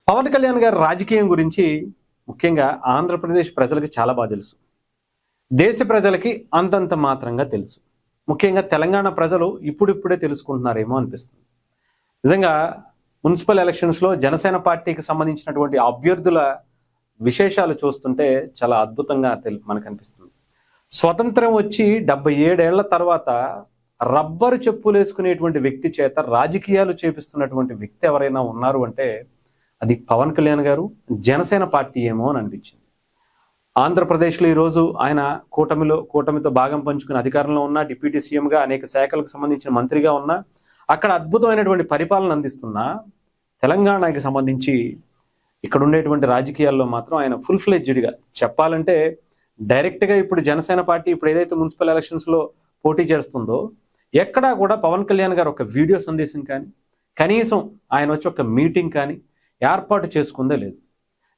పవన్ కళ్యాణ్ గారి రాజకీయం గురించి ముఖ్యంగా ఆంధ్రప్రదేశ్ ప్రజలకు చాలా బాగా తెలుసు. దేశ ప్రజలకి అంతంత మాత్రంగా తెలుసు. ముఖ్యంగా తెలంగాణ ప్రజలు ఇప్పుడిప్పుడే తెలుసుకుంటున్నారేమో అనిపిస్తుంది. నిజంగా మున్సిపల్ ఎలక్షన్స్లో జనసేన పార్టీకి సంబంధించినటువంటి అభ్యర్థుల విశేషాలు చూస్తుంటే చాలా అద్భుతంగా మనకు అనిపిస్తుంది. స్వతంత్రం వచ్చి 77 ఏళ్ల తర్వాత రబ్బరు చెప్పులు వేసుకునేటువంటి వ్యక్తి చేత రాజకీయాలు చేపిస్తున్నటువంటి వ్యక్తి ఎవరైనా ఉన్నారు అంటే అది పవన్ కళ్యాణ్ గారు, జనసేన పార్టీ ఏమో అని అనిపించింది. ఆంధ్రప్రదేశ్లో ఈరోజు ఆయన కూటమితో భాగం పంచుకుని అధికారంలో ఉన్న డిప్యూటీ సీఎంగా అనేక శాఖలకు సంబంధించిన మంత్రిగా ఉన్న అక్కడ అద్భుతమైనటువంటి పరిపాలన అందిస్తున్న తెలంగాణకి సంబంధించి ఇక్కడ ఉండేటువంటి రాజకీయాల్లో మాత్రం ఆయన ఫుల్ ఫ్లెడ్జ్డ్గా చెప్పాలంటే డైరెక్ట్గా ఇప్పుడు జనసేన పార్టీ ఇప్పుడు ఏదైతే మున్సిపల్ ఎలక్షన్స్లో పోటీ చేస్తుందో ఎక్కడా కూడా పవన్ కళ్యాణ్ గారు ఒక వీడియో సందేశం కానీ కనీసం ఆయన వచ్చి ఒక మీటింగ్ కానీ ఏర్పాటు చేసుకుందే లేదు.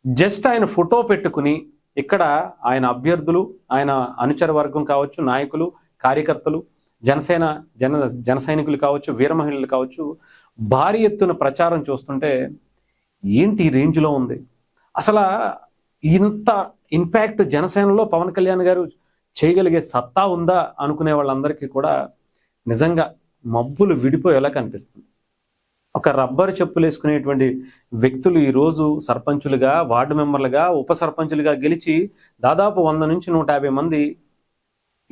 జస్ట్ ఆయన ఫోటో పెట్టుకుని ఇక్కడ ఆయన అభ్యర్థులు, ఆయన అనుచర వర్గం కావచ్చు, నాయకులు, కార్యకర్తలు, జన సైనికులు కావచ్చు, వీర మహిళలు కావచ్చు, భారీ ఎత్తున ప్రచారం చూస్తుంటే ఏంటి ఈ రేంజ్లో ఉంది. అసలు ఇంత ఇంపాక్ట్ జనసేనలో పవన్ కళ్యాణ్ గారు చేయగలిగే సత్తా ఉందా అనుకునే వాళ్ళందరికీ కూడా నిజంగా మబ్బులు విడిపోయేలా కనిపిస్తుంది. ఒక రబ్బరు చెప్పులు వేసుకునేటువంటి వ్యక్తులు ఈరోజు సర్పంచులుగా, వార్డు మెంబర్లుగా, ఉప సర్పంచులుగా గెలిచి దాదాపు 100 నుంచి 150 మంది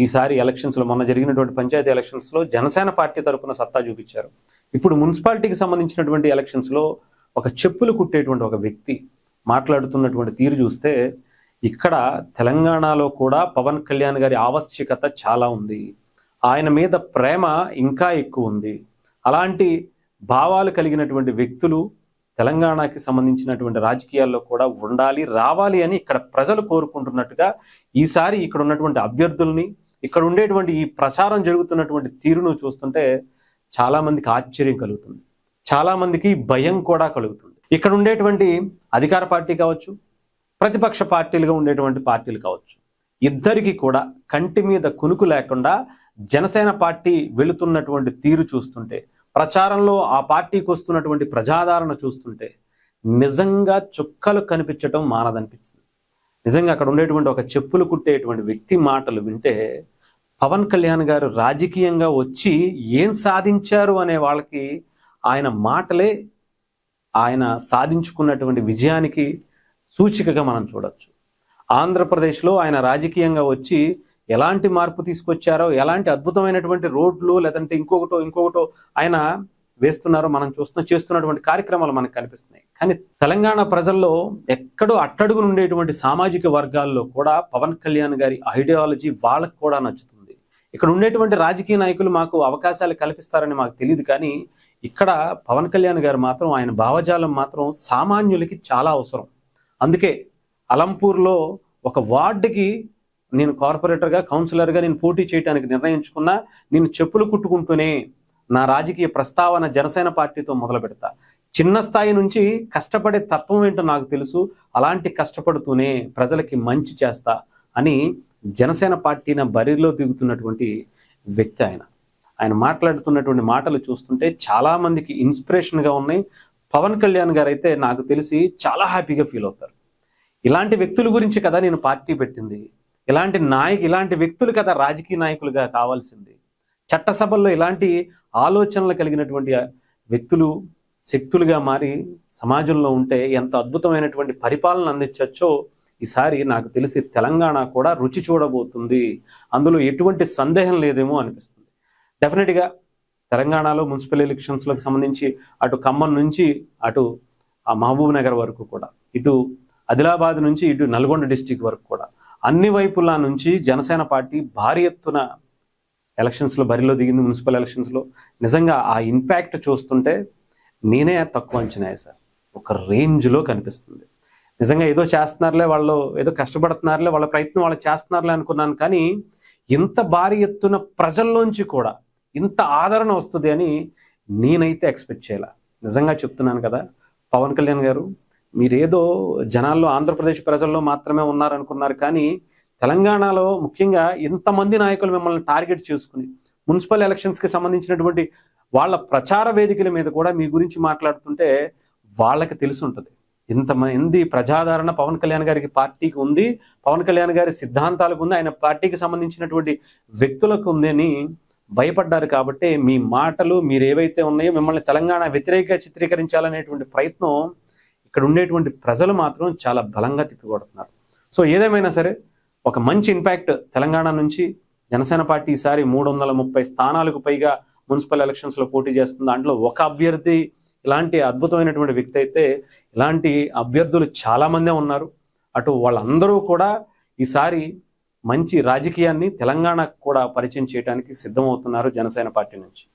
ఈసారి ఎలక్షన్స్లో, మొన్న జరిగినటువంటి పంచాయతీ ఎలక్షన్స్లో జనసేన పార్టీ తరఫున సత్తా చూపించారు. ఇప్పుడు మున్సిపాలిటీకి సంబంధించినటువంటి ఎలక్షన్స్లో ఒక చెప్పులు కుట్టేటువంటి ఒక వ్యక్తి మాట్లాడుతున్నటువంటి తీరు చూస్తే ఇక్కడ తెలంగాణలో కూడా పవన్ కళ్యాణ్ గారి ఆవశ్యకత చాలా ఉంది. ఆయన మీద ప్రేమ ఇంకా ఎక్కువ ఉంది. అలాంటి భావాలు కలిగినటువంటి వ్యక్తులు తెలంగాణకి సంబంధించినటువంటి రాజకీయాల్లో కూడా ఉండాలి, రావాలి అని ఇక్కడ ప్రజలు కోరుకుంటున్నట్టుగా ఈసారి ఇక్కడ ఉన్నటువంటి అభ్యర్థుల్ని, ఇక్కడ ఉండేటువంటి ఈ ప్రచారం జరుగుతున్నటువంటి తీరును చూస్తుంటే చాలా మందికి ఆశ్చర్యం కలుగుతుంది, చాలా మందికి భయం కూడా కలుగుతుంది. ఇక్కడ ఉండేటువంటి అధికార పార్టీ కావచ్చు, ప్రతిపక్ష పార్టీలుగా ఉండేటువంటి పార్టీలు కావచ్చు, ఇద్దరికి కూడా కంటి మీద కునుకు లేకుండా జనసేన పార్టీ వెళుతున్నటువంటి తీరు చూస్తుంటే, ప్రచారంలో ఆ పార్టీకి వస్తున్నటువంటి ప్రజాదరణ చూస్తుంటే నిజంగా చుక్కలు కనిపించడం మానదనిపించింది. నిజంగా అక్కడ ఉండేటువంటి ఒక చెప్పులు కుట్టేటువంటి వ్యక్తి మాటలు వింటే పవన్ కళ్యాణ్ గారు రాజకీయంగా వచ్చి ఏం సాధించారు అనే వాళ్ళకి ఆయన మాటలే ఆయన సాధించుకున్నటువంటి విజయానికి సూచికగా మనం చూడొచ్చు. ఆంధ్రప్రదేశ్లో ఆయన రాజకీయంగా వచ్చి ఎలాంటి మార్పు తీసుకొచ్చారో, ఎలాంటి అద్భుతమైనటువంటి రోడ్లు లేదంటే ఇంకొకటో ఆయన వేస్తున్నారో మనం చేస్తున్నటువంటి కార్యక్రమాలు మనకు కనిపిస్తున్నాయి. కానీ తెలంగాణ ప్రజల్లో ఎక్కడో అట్టడుగు ఉండేటువంటి సామాజిక వర్గాల్లో కూడా పవన్ కళ్యాణ్ గారి ఐడియాలజీ వాళ్ళకు కూడా నచ్చుతుంది. ఇక్కడ ఉండేటువంటి రాజకీయ నాయకులు మాకు అవకాశాలు కల్పిస్తారని మాకు తెలియదు, కానీ ఇక్కడ పవన్ కళ్యాణ్ గారు మాత్రం ఆయన భావజాలం మాత్రం సామాన్యులకి చాలా అవసరం. అందుకే అలంపూర్లో ఒక వార్డుకి నేను కార్పొరేటర్గా, కౌన్సిలర్గా నేను పోటీ చేయడానికి నిర్ణయించుకున్నా. నేను చెప్పులు కుట్టుకుంటూనే నా రాజకీయ ప్రస్తావన జనసేన పార్టీతో మొదలు పెడతా. చిన్న స్థాయి నుంచి కష్టపడే తత్వం ఏంటో నాకు తెలుసు, అలాంటి కష్టపడుతూనే ప్రజలకి మంచి చేస్తా అని జనసేన పార్టీని బరిలో దిగుతున్నటువంటి వ్యక్తి ఆయన మాట్లాడుతున్నటువంటి మాటలు చూస్తుంటే చాలా మందికి ఇన్స్పిరేషన్గా ఉన్నాయి. పవన్ కళ్యాణ్ గారు అయితే నాకు తెలిసి చాలా హ్యాపీగా ఫీల్ అవుతారు. ఇలాంటి వ్యక్తుల గురించి కదా నేను పార్టీ పెట్టింది, ఇలాంటి వ్యక్తులు కదా రాజకీయ నాయకులుగా కావాల్సింది. చట్టసభల్లో ఇలాంటి ఆలోచనలు కలిగినటువంటి వ్యక్తులు శక్తులుగా మారి సమాజంలో ఉంటే ఎంత అద్భుతమైనటువంటి పరిపాలన అందించవచ్చో ఈసారి నాకు తెలిసి తెలంగాణ కూడా రుచి చూడబోతుంది. అందులో ఎటువంటి సందేహం లేదేమో అనిపిస్తుంది. డెఫినెట్గా తెలంగాణలో మున్సిపల్ ఎలక్షన్స్లకు సంబంధించి అటు ఖమ్మం నుంచి అటు మహబూబ్ నగర్ వరకు కూడా, ఇటు ఆదిలాబాద్ నుంచి ఇటు నల్గొండ డిస్టిక్ వరకు కూడా అన్ని వైపుల నుంచి జనసేన పార్టీ భారీ ఎత్తున ఎలక్షన్స్లో బరిలో దిగింది. మున్సిపల్ ఎలక్షన్స్లో నిజంగా ఆ ఇంపాక్ట్ చూస్తుంటే నేనే తక్కువ అంచనా వేశాను. ఒక రేంజ్లో కనిపిస్తుంది. నిజంగా ఏదో చేస్తున్నారులే వాళ్ళు, ఏదో కష్టపడుతున్నారులే, వాళ్ళ ప్రయత్నం వాళ్ళు చేస్తున్నారులే అనుకున్నాను. కానీ ఇంత భారీ ఎత్తున ప్రజల్లోంచి కూడా ఇంత ఆదరణ వస్తుంది అని నేనైతే ఎక్స్పెక్ట్ చేయాల. నిజంగా చెప్తున్నాను కదా, పవన్ కళ్యాణ్ గారు మీరేదో జనాల్లో ఆంధ్రప్రదేశ్ ప్రజల్లో మాత్రమే ఉన్నారనుకున్నారు, కానీ తెలంగాణలో ముఖ్యంగా ఇంతమంది నాయకులు మిమ్మల్ని టార్గెట్ చేసుకుని మున్సిపల్ ఎలక్షన్స్కి సంబంధించినటువంటి వాళ్ళ ప్రచార వేదికల మీద కూడా మీ గురించి మాట్లాడుతుంటే వాళ్ళకి తెలిసి ఉంటుంది ఇంతమంది ప్రజాదరణ పవన్ కళ్యాణ్ గారికి పార్టీకి ఉంది, పవన్ కళ్యాణ్ గారి సిద్ధాంతాలకు ఉంది, ఆయన పార్టీకి సంబంధించినటువంటి వ్యక్తులకు ఉంది అని భయపడ్డారు. కాబట్టి మీ మాటలు మీరు ఏవైతే ఉన్నాయో మిమ్మల్ని తెలంగాణ వ్యతిరేకంగా చిత్రీకరించాలనేటువంటి ప్రయత్నం ఇక్కడ ఉండేటువంటి ప్రజలు మాత్రం చాలా బలంగా తిప్పికొడుతున్నారు. సో ఏదేమైనా సరే ఒక మంచి ఇంపాక్ట్ తెలంగాణ నుంచి జనసేన పార్టీ ఈసారి 330 స్థానాలకు పైగా మున్సిపల్ ఎలక్షన్స్ లో పోటీ చేస్తుంది. దాంట్లో ఒక అభ్యర్థి ఇలాంటి అద్భుతమైనటువంటి వ్యక్తి అయితే, ఇలాంటి అభ్యర్థులు చాలా మందే ఉన్నారు. అటు వాళ్ళందరూ కూడా ఈసారి మంచి రాజకీయాన్ని తెలంగాణకు కూడా పరిచయం చేయడానికి సిద్ధమవుతున్నారు జనసేన పార్టీ నుంచి.